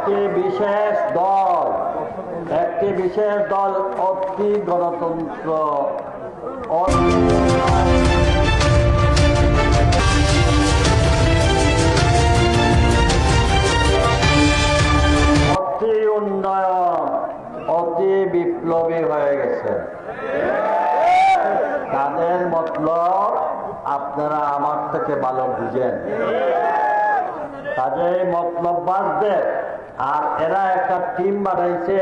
একটি বিশেষ দল অতি গণতন্ত্র অতি উন্নয়ন অতি বিপ্লবী হয়ে গেছে। তাদের মতলব আপনারা আমার থেকে ভালো বুঝেন। তাদের মতলব বাঁচবে। আর এরা একটা টিম বানাইছে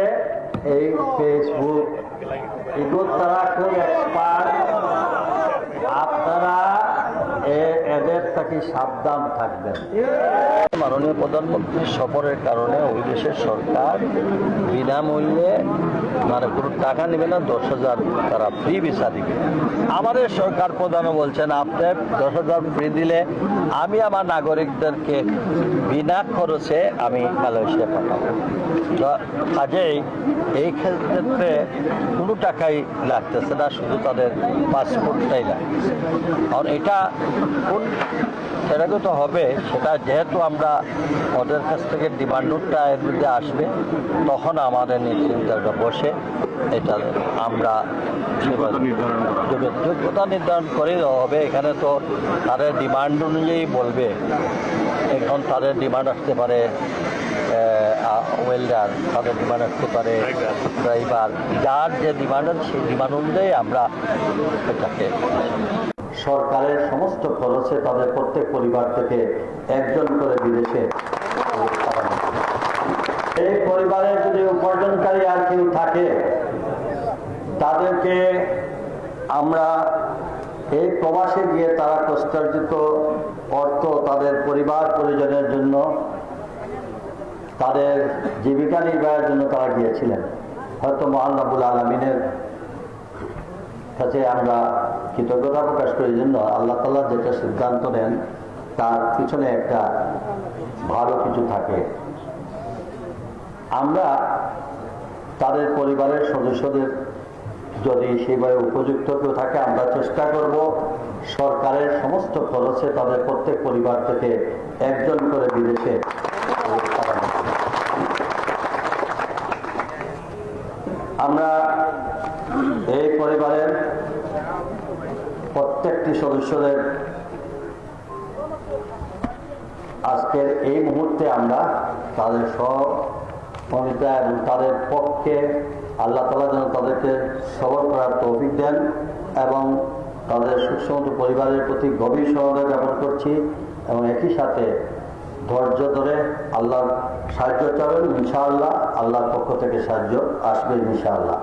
এই ফেসবুক, এগুলো তারা খুব এক্সপার্ট। আপনারা এদের থেকে সাবধান থাকবেন। মাননীয় প্রধানমন্ত্রীর সফরের কারণে ওই দেশের সরকার বিনামূল্যে মানে কোনো টাকা নেবে না, 10,000 তারা ফ্রি ভিসা দিবে। আমাদের সরকার প্রধানও বলছেন আপনি 10,000 ফ্রি দিলে আমি আমার নাগরিকদেরকে বিনা খরচে আমি মালয়েশিয়া পাঠাবো। কাজেই এই ক্ষেত্রে কোনো টাকাই লাগতেছে না, শুধু তাদের পাসপোর্টটাই লাগতেছে। কারণ এটা কোন সেটাকে তো হবে, সেটা যেহেতু আমরা ওদের কাছ থেকে ডিমান্ডটা এর মধ্যে আসবে, তখন আমাদের নেতৃত্বটা বসে এটা আমরা যোগ্যতা নির্ধারণ করে দেওয়া হবে। এখানে তো তাদের ডিমান্ড অনুযায়ী বলবে। এখন তাদের ডিমান্ড আসতে পারে ওয়েল্ডার, তাদের ডিমান্ড আসতে পারে ড্রাইভার, যার যে ডিমান্ড আছে সেই ডিমান্ড অনুযায়ী আমরা এটাকে সরকারের সমস্ত খরচে তাদের প্রত্যেক পরিবার থেকে একজন করে বিদেশে এই পরিবারের যদি উপার্জনকারী আর কেউ থাকে তাদেরকে আমরা এই প্রবাসে গিয়ে তারা কষ্টার্জিত অর্থ তাদের পরিবার পরিজনের জন্য, তাদের জীবিকা নির্বাহের জন্য তারা গিয়েছিলেন। হয়তো মহান রব্বুল আলামিনের কাছে আমরা কৃতজ্ঞতা প্রকাশ করি জন্য আল্লাহ তাআলা যেটা সিদ্ধান্ত নেন তার পিছনে একটা ভালো কিছু থাকে। আমরা তাদের পরিবারের সদস্যদের যদি সেভাবে উপযুক্ত কেউ থাকে আমরা চেষ্টা করব সরকারের সমস্ত খরচে তাদের প্রত্যেক পরিবার থেকে একজন করে বিদেশে আমরা এই পরিবারের প্রত্যেকটি সদস্যদের আজকের এই মুহূর্তে আমরা তাদের সহমর্মিতা এবং তাদের পক্ষে আল্লাহ তাআলা যেন তাদেরকে সবর করার তৌফিক দেন এবং তাদের সুখসমত পরিবারের প্রতি গভীর সহযোগিতা জ্ঞাপন করছি এবং একই সাথে ধৈর্য ধরে আল্লাহর সাহায্য চাবেন। ইনশাআল্লাহ আল্লাহর পক্ষ থেকে সাহায্য আসবে ইনশাআল্লাহ।